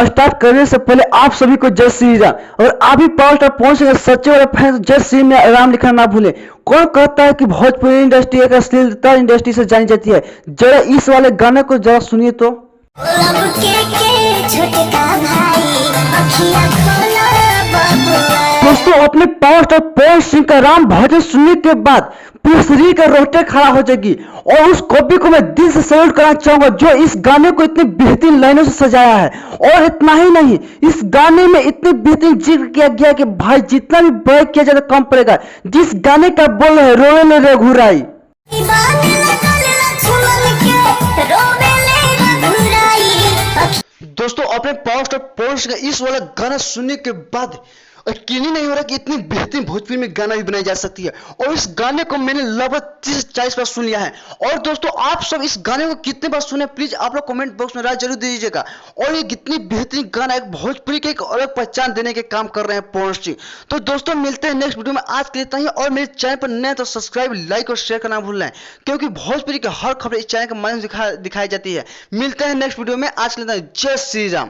Start करने से पहले आप सभी को जय श्री राम। अगर आप भी पावर स्टार पहुंच गए सच्चे वाले फैन तो जय श्री राम लिखना ना भूलें। कौन कहता है कि भोजपुरी इंडस्ट्री एक अश्लीलता इंडस्ट्री से जानी जाती है? जरा इस वाले गाने को जरा सुनिए तो। दोस्तों अपने पावर स्टार पवन सिंह का राम भजन सुनने के बाद पूरे शरीर का रोटे खड़ा हो जाएगी। और उस कॉपी को मैं दिल से सैल्यूट करना चाहूंगा जो इस गाने को इतनी बेहतरीन लाइनों से सजाया है। और इतना ही नहीं, इस गाने में इतनी बेहतरीन जिक्र किया गया कि भाई जितना भी बैक किया जाए तो कम पड़ेगा। जिस गाने का बोल है रोवे ले रघुराई। दोस्तों अपने पावर स्टार पवन सिंह का इस वाला गाना सुनने के बाद यकीन ही नहीं हो रहा कि इतनी बेहतरीन भोजपुरी में गाना भी बनाई जा सकती है। और इस गाने को मैंने लगभग 30-40 बार सुन लिया है। और दोस्तों आप सब इस गाने को कितने बार सुने प्लीज आप लोग कमेंट बॉक्स में राय जरूर दीजिएगा। और ये कितनी बेहतरीन गाना एक भोजपुरी के एक अलग पहचान देने के काम कर रहे हैं पवन सिंह। तो दोस्तों मिलते हैं नेक्स्ट वीडियो में, आज के लिए इतना ही। और मेरे चैनल पर नए तो सब्सक्राइब, लाइक और शेयर करना भूलना क्योंकि भोजपुरी की हर खबर इस चैनल के माध्यम से दिखाई जाती है। मिलते हैं नेक्स्ट वीडियो में, आज के लिए जय श्री राम।